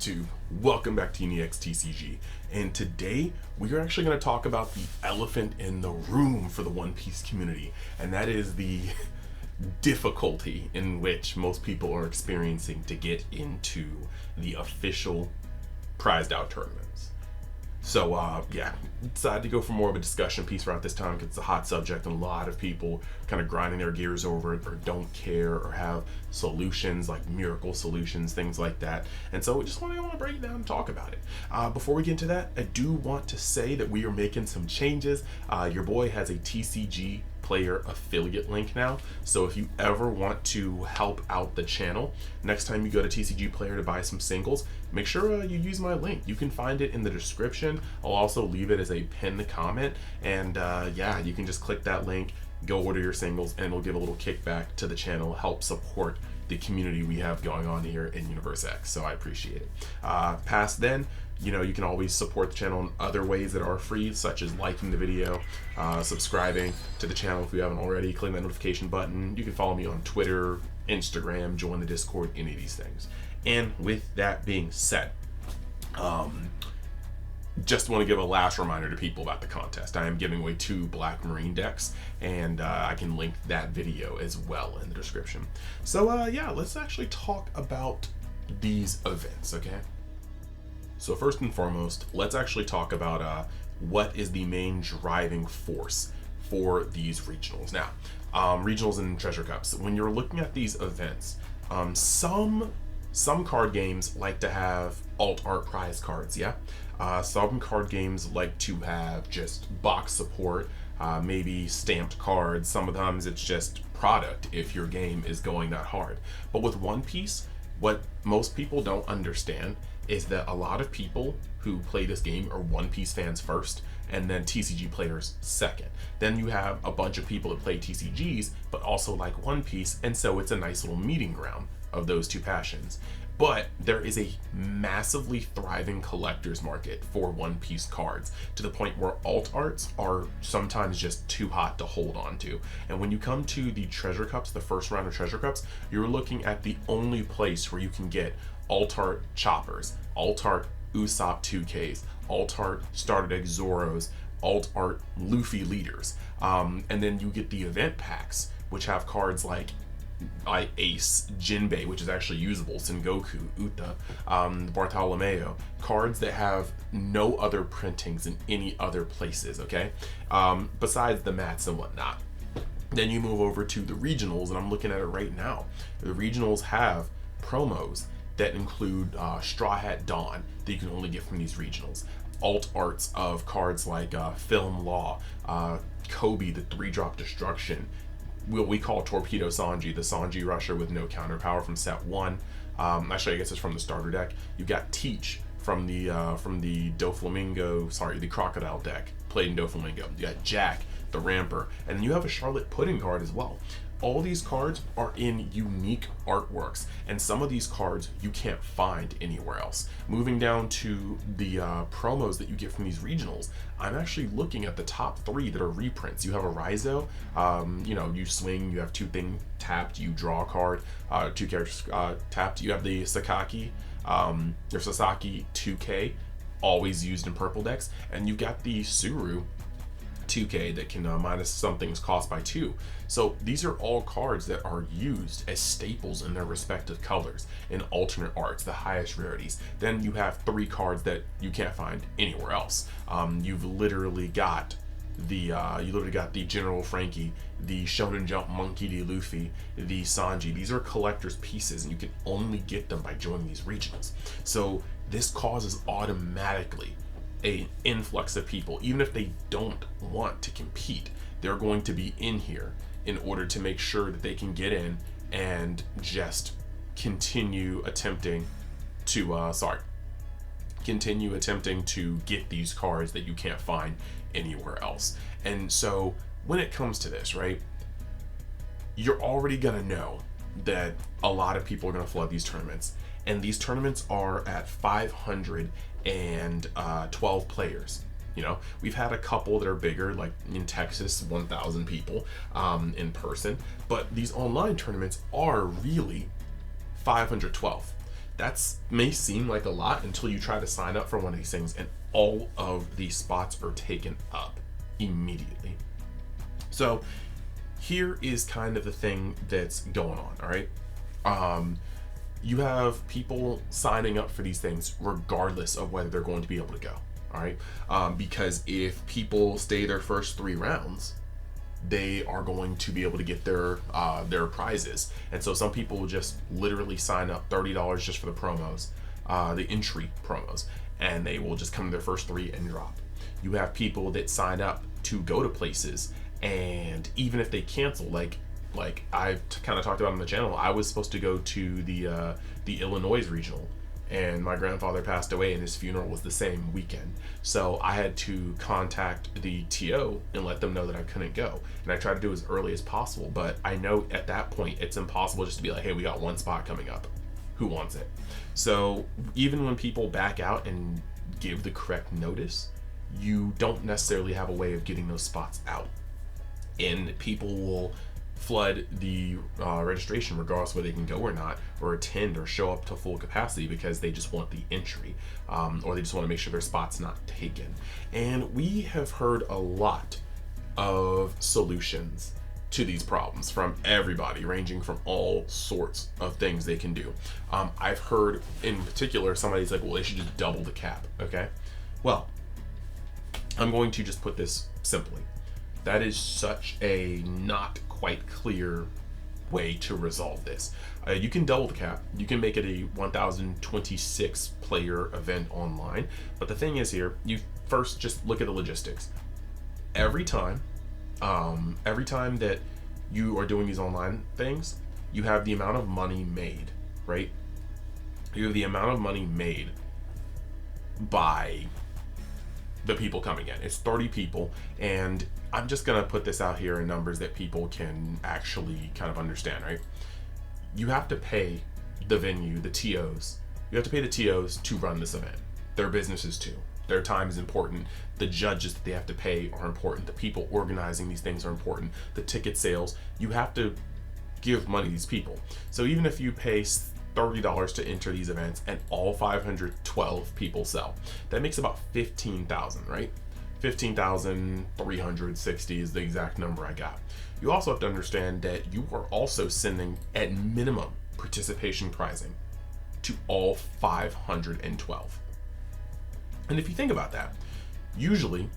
YouTube? Welcome back to UniXTCG, and today we are actually going to talk about the elephant in the room for the One Piece community, and that is the difficulty in which most people are experiencing to get into the official prized out tournaments. So decided to go for more of a discussion piece throughout this time because it's a hot subject and a lot of people kind of grinding their gears over it or don't care or have solutions like miracle solutions, things like that. And so we just want to break it down and talk about it. Before we get into that, I do want to say that we are making some changes. Your boy has a TCG player affiliate link now, so if you ever want to help out the channel, next time you go to TCG Player to buy some singles, make sure you use my link. You can find it in the description. I'll also leave it as a pinned comment, and you can just click that link, go order your singles, and it'll give a little kickback to the channel, help support the community we have going on here in Universe X, so I appreciate it. Past then, you can always support the channel in other ways that are free, such as liking the video, subscribing to the channel if you haven't already, clicking that notification button. You can follow me on Twitter, Instagram, join the Discord, any of these things. And with that being said, just want to give a last reminder to people about the contest. I am giving away 2 Black Marine decks, and I can link that video as well in the description. So let's actually talk about these events, okay? So first and foremost, let's actually talk about what is the main driving force for these regionals. Now, regionals and treasure cups, when you're looking at these events, some card games like to have alt art prize cards, yeah? Some card games like to have just box support, maybe stamped cards. Sometimes it's just product if your game is going that hard. But with One Piece, what most people don't understand is that a lot of people who play this game are One Piece fans first, and then TCG players second. Then you have a bunch of people that play TCGs, but also like One Piece, and so it's a nice little meeting ground of those two passions. But there is a massively thriving collector's market for One Piece cards, to the point where alt arts are sometimes just too hot to hold on to. And when you come to the treasure cups, the first round of treasure cups, you're looking at the only place where you can get alt art choppers, alt art Usopp 2Ks, alt art starter deck Zoros, alt art Luffy leaders. And then you get the event packs, which have cards like Ace, Jinbei, which is actually usable, Sengoku, Uta, Bartolomeo, cards that have no other printings in any other places, okay? Besides the mats and whatnot. Then you move over to the regionals, and I'm looking at it right now. The regionals have promos that include Straw Hat Dawn that you can only get from these regionals. Alt arts of cards like Film Law, Kobe, the 3-drop Destruction, what we call Torpedo Sanji, the Sanji Rusher with no counter power from set 1. Actually, I guess it's from the starter deck. You got Teach from the the Crocodile deck, played in Doflamingo. You got Jack, the Ramper, and then you have a Charlotte Pudding card as well. All these cards are in unique artworks, and some of these cards you can't find anywhere else. Moving down to the promos that you get from these regionals, I'm actually looking at the top 3 that are reprints. You have a Raizo, you swing, you have 2 things tapped, you draw a card, 2 characters tapped. You have the Sasaki 2K, always used in purple decks, and you got the Suru 2K that can minus something's cost by 2. So these are all cards that are used as staples in their respective colors in alternate arts, the highest rarities. Then you have 3 cards that you can't find anywhere else. You've literally got the General Frankie, the Shonen Jump Monkey D. Luffy, the Sanji. These are collector's pieces, and you can only get them by joining these regionals. So this causes automatically an influx of people. Even if they don't want to compete, they're going to be in here in order to make sure that they can get in and just continue attempting to get these cards that you can't find anywhere else. And so when it comes to this, right, you're already gonna know that a lot of people are gonna flood these tournaments, and these tournaments are at 512 players. We've had a couple that are bigger, like in Texas, 1,000 people in person, but these online tournaments are really 512. That's may seem like a lot until you try to sign up for one of these things and all of these spots are taken up immediately. So here is kind of the thing that's going on, all right? You have people signing up for these things regardless of whether they're going to be able to go, all right? Because if people stay their first 3 rounds, they are going to be able to get their prizes. And so some people will just literally sign up $30 just for the promos, the entry promos, and they will just come to their first 3 and drop. You have people that sign up to go to places, and even if they cancel, like I've kind of talked about on the channel, I was supposed to go to the Illinois regional, and my grandfather passed away and his funeral was the same weekend. So I had to contact the TO and let them know that I couldn't go. And I tried to do as early as possible, but I know at that point it's impossible just to be like, hey, we got 1 spot coming up. Who wants it? So even when people back out and give the correct notice, you don't necessarily have a way of getting those spots out. And people will flood the registration regardless of whether they can go or not, or attend or show up to full capacity because they just want the entry, or they just want to make sure their spot's not taken. And we have heard a lot of solutions to these problems from everybody, ranging from all sorts of things they can do. I've heard in particular somebody's like, well, they should just double the cap. Okay, well, I'm going to just put this simply. That is such a not quite clear way to resolve this. You can double the cap. You can make it a 1,026 player event online. But the thing is here, you first just look at the logistics. Every time that you are doing these online things, you have the amount of money made, right? You have the amount of money made by the people coming in. It's 30 people, and I'm just gonna put this out here in numbers that people can actually kind of understand, right? You have to pay the venue, the TOs. You have to pay the TOs to run this event. Their businesses too. Their time is important. The judges that they have to pay are important. The people organizing these things are important. The ticket sales, you have to give money to these people. So even if you pay $30 to enter these events and all 512 people sell, that makes about 15,000, right? 15,360 is the exact number I got. You also have to understand that you are also sending at minimum participation pricing to all 512. And if you think about that, usually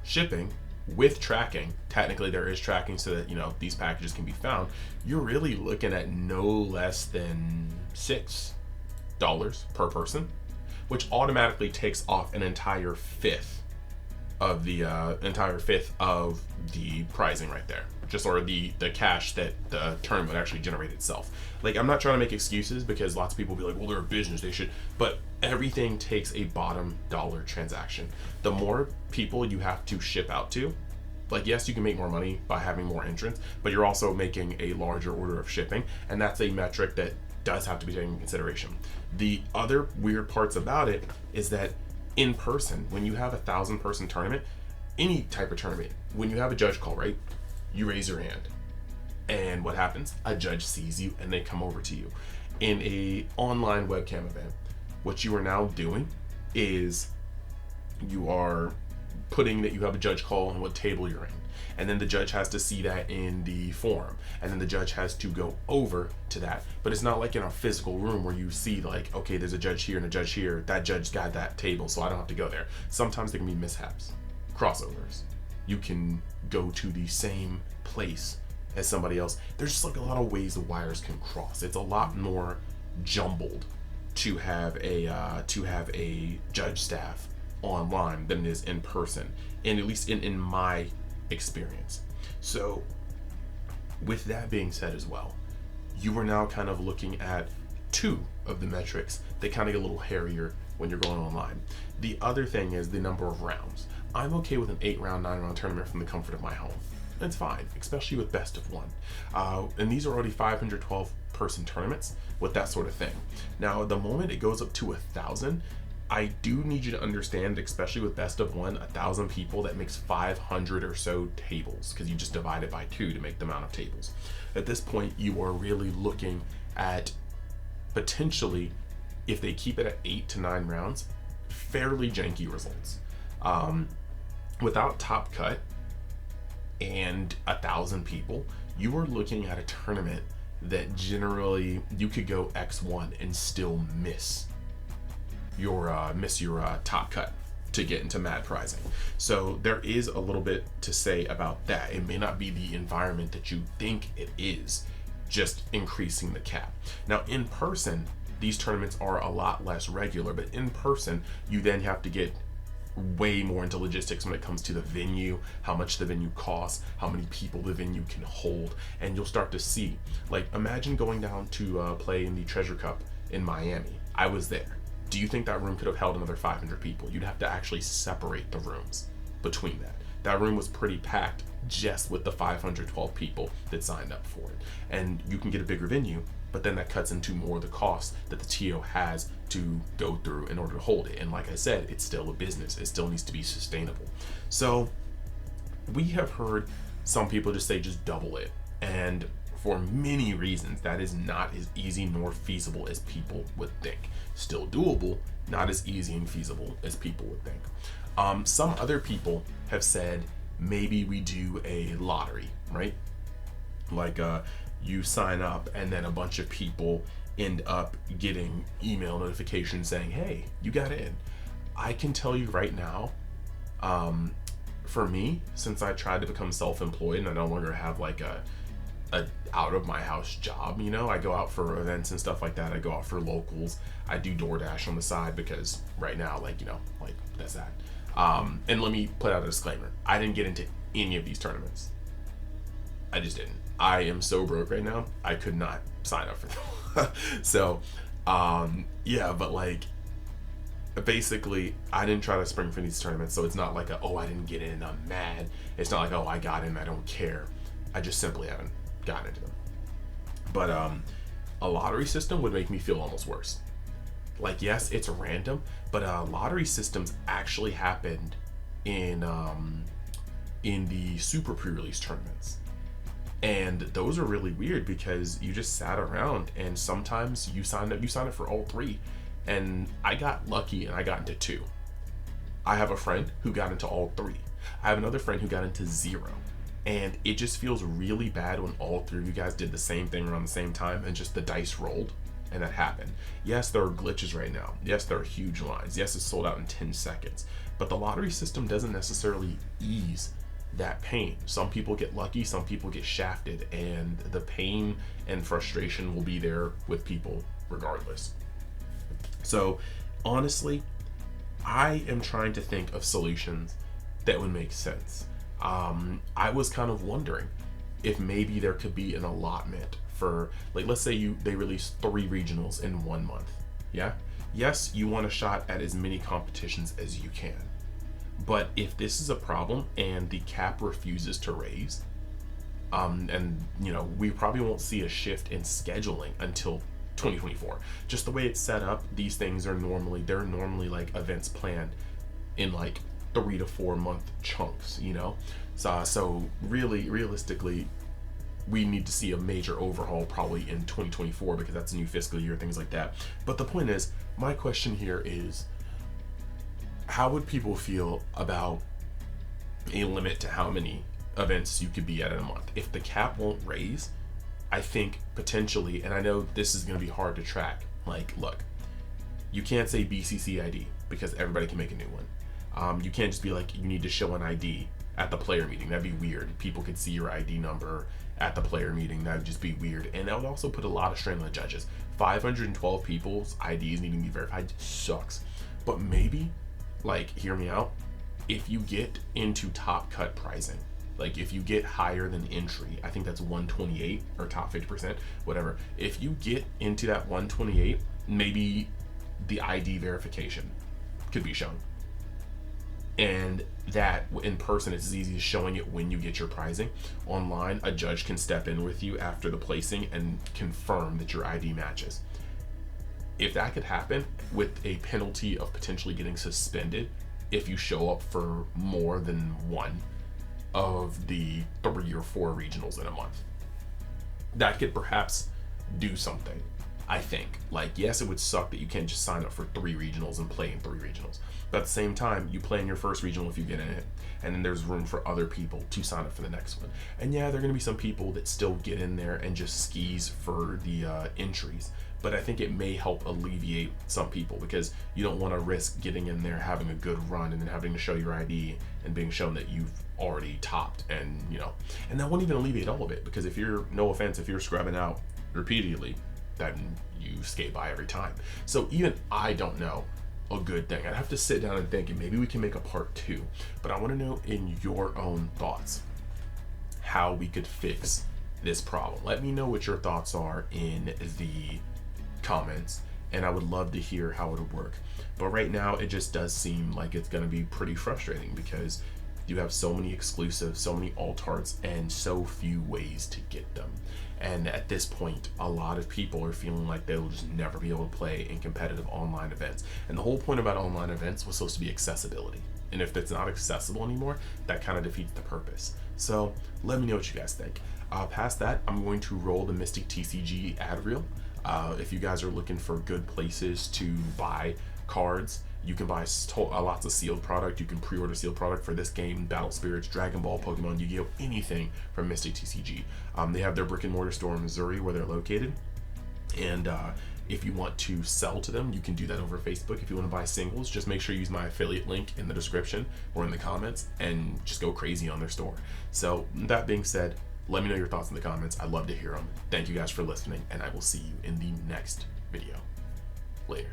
shipping with tracking, technically there is tracking so that, you know, these packages can be found, you're really looking at no less than $6 per person, which automatically takes off an entire fifth of the pricing right there, just or the cash that the tournament actually generate itself. Like, I'm not trying to make excuses because lots of people will be like, well, they're a business, they should, but everything takes a bottom dollar transaction. The more people you have to ship out to, like, yes, you can make more money by having more entrants, but you're also making a larger order of shipping, and that's a metric that does have to be taken into consideration. The other weird parts about it is that in person, when you have 1,000-person tournament, any type of tournament, when you have a judge call, right, you raise your hand, and what happens? A judge sees you and they come over to you. In a online webcam event, what you are now doing is you are putting that you have a judge call and what table you're in, and then the judge has to see that in the forum, and then the judge has to go over to that. But it's not like in a physical room where you see, like, okay, there's a judge here and a judge here, that judge got that table, so I don't have to go there. Sometimes there can be mishaps, crossovers. You can go to the same place as somebody else. There's just like a lot of ways the wires can cross. It's a lot more jumbled to have a judge staff online than it is in person, and at least in my experience. So with that being said as well, you are now kind of looking at 2 of the metrics that kind of get a little hairier when you're going online. The other thing is the number of rounds. I'm okay with an 8-round, 9-round tournament from the comfort of my home. It's fine, especially with best of one. And these are already 512 person tournaments with that sort of thing. Now, the moment it goes up to 1,000, I do need you to understand, especially with best of one, 1,000 people, that makes 500 or so tables, because you just divide it by 2 to make the amount of tables. At this point, you are really looking at potentially if they keep it at 8 to 9 rounds, fairly janky results. Without Top Cut and 1,000 people, you are looking at a tournament that generally you could go X1 and still miss your Top Cut to get into mad prizing. So there is a little bit to say about that. It may not be the environment that you think it is, just increasing the cap. Now in person, these tournaments are a lot less regular, but in person, you then have to get way more into logistics when it comes to the venue, how much the venue costs, how many people the venue can hold, and you'll start to see, like, imagine going down to play in the Treasure Cup in Miami. I was there. Do you think that room could have held another 500 people? You'd have to actually separate the rooms between that. That room was pretty packed just with the 512 people that signed up for it. And you can get a bigger venue, but then that cuts into more of the cost that the TO has to go through in order to hold it. And like I said, it's still a business. It still needs to be sustainable. So we have heard some people just say just double it. And for many reasons, that is not as easy nor feasible as people would think. Still doable, not as easy and feasible as people would think. Some other people have said maybe we do a lottery, right? Like you sign up and then a bunch of people end up getting email notifications saying, hey, you got in. I can tell you right now, for me, since I tried to become self-employed and I no longer have like a out of my house job, you know, I go out for events and stuff like that. I go out for locals. I do DoorDash on the side because right now, like, you know, like that's that. And let me put out a disclaimer. I didn't get into any of these tournaments. I just didn't. I am so broke right now. I could not sign up for them. So, yeah, but like, basically, I didn't try to spring for these tournaments. So it's not like oh, I didn't get in and I'm mad. It's not like, oh, I got in, I don't care. I just simply haven't gotten into them. But a lottery system would make me feel almost worse. Like, yes, it's random, but lottery systems actually happened in the super pre-release tournaments. And those are really weird because you just sat around and sometimes you signed up for all three. And I got lucky and I got into two. I have a friend who got into all three. I have another friend who got into 0. And it just feels really bad when all three of you guys did the same thing around the same time and just the dice rolled and that happened. Yes, there are glitches right now. Yes, there are huge lines. Yes, it's sold out in 10 seconds. But the lottery system doesn't necessarily ease that pain. Some people get lucky, some people get shafted, and the pain and frustration will be there with people regardless. So honestly, I am trying to think of solutions that would make sense. I was kind of wondering if maybe there could be an allotment for, like, let's say they release 3 regionals in 1 month. Yeah. Yes, you want a shot at as many competitions as you can. But if this is a problem and the cap refuses to raise, and you know, we probably won't see a shift in scheduling until 2024. Just the way it's set up, these things are normally like events planned in like 3 to 4 month chunks, you know? So really, realistically, we need to see a major overhaul probably in 2024 because that's a new fiscal year, things like that. But the point is, my question here is, how would people feel about a limit to how many events you could be at in a month? If the cap won't raise, I think potentially, and I know this is going to be hard to track, like, look, you can't say BCC ID because everybody can make a new one. You can't just be like, you need to show an ID at the player meeting. That'd be weird. People could see your ID number at the player meeting. That would just be weird. And that would also put a lot of strain on the judges. 512 people's IDs needing to be verified sucks. But maybe, like, hear me out, if you get into top cut pricing, like if you get higher than entry, I think that's 128 or top 50%, whatever. If you get into that 128, maybe the ID verification could be shown. And that in person, it's as easy as showing it when you get your pricing. Online, a judge can step in with you after the placing and confirm that your ID matches. If that could happen with a penalty of potentially getting suspended if you show up for more than one of the 3 or 4 regionals in a month, that could perhaps do something. I think. Like, yes, it would suck that you can't just sign up for 3 regionals and play in 3 regionals. But at the same time, you play in your first regional if you get in it, and then there's room for other people to sign up for the next one. And yeah, there are going to be some people that still get in there and just skis for the entries. But I think it may help alleviate some people, because you don't want to risk getting in there, having a good run, and then having to show your ID and being shown that you've already topped, and and that won't even alleviate all of it, because if you're, no offense, if you're scrubbing out repeatedly, then you skate by every time. So even I don't know a good thing. I'd have to sit down and think, and maybe we can make a part 2. But I want to know, in your own thoughts, how we could fix this problem. Let me know what your thoughts are in the comments, and I would love to hear how it would work. But right now, it just does seem like it's going to be pretty frustrating, because you have so many exclusives, so many alt arts, and so few ways to get them. And at this point, a lot of people are feeling like they'll just never be able to play in competitive online events. And the whole point about online events was supposed to be accessibility. And if it's not accessible anymore, that kind of defeats the purpose. So let me know what you guys think. Past that, I'm going to roll the Mystic TCG ad reel. If you guys are looking for good places to buy cards, you can buy lots of sealed product. You can pre-order sealed product for this game, Battle Spirits, Dragon Ball, Pokemon, Yu-Gi-Oh, anything from Mystic TCG. They have their brick and mortar store in Missouri where they're located. And if you want to sell to them, you can do that over Facebook. If you want to buy singles, just make sure you use my affiliate link in the description or in the comments, and just go crazy on their store. So that being said, let me know your thoughts in the comments. I'd love to hear them. Thank you guys for listening, and I will see you in the next video. Later.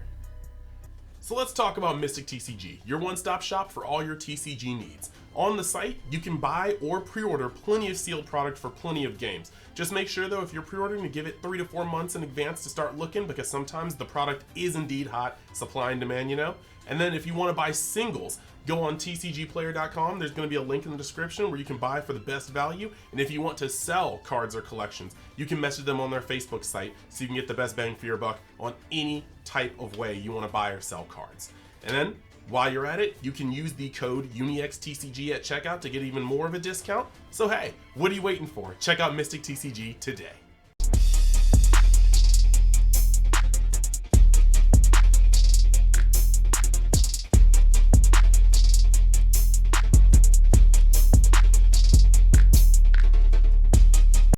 So let's talk about Mystic TCG, your one-stop shop for all your TCG needs. On the site, you can buy or pre-order plenty of sealed product for plenty of games. Just make sure though, if you're pre-ordering, to give it 3 to 4 months in advance to start looking, because sometimes the product is indeed hot, supply and demand, And then if you want to buy singles, go on tcgplayer.com. There's going to be a link in the description where you can buy for the best value. And if you want to sell cards or collections, you can message them on their Facebook site so you can get the best bang for your buck on any type of way you want to buy or sell cards. And then while you're at it, you can use the code UNIXTCG at checkout to get even more of a discount. So hey, what are you waiting for? Check out Mystic TCG today.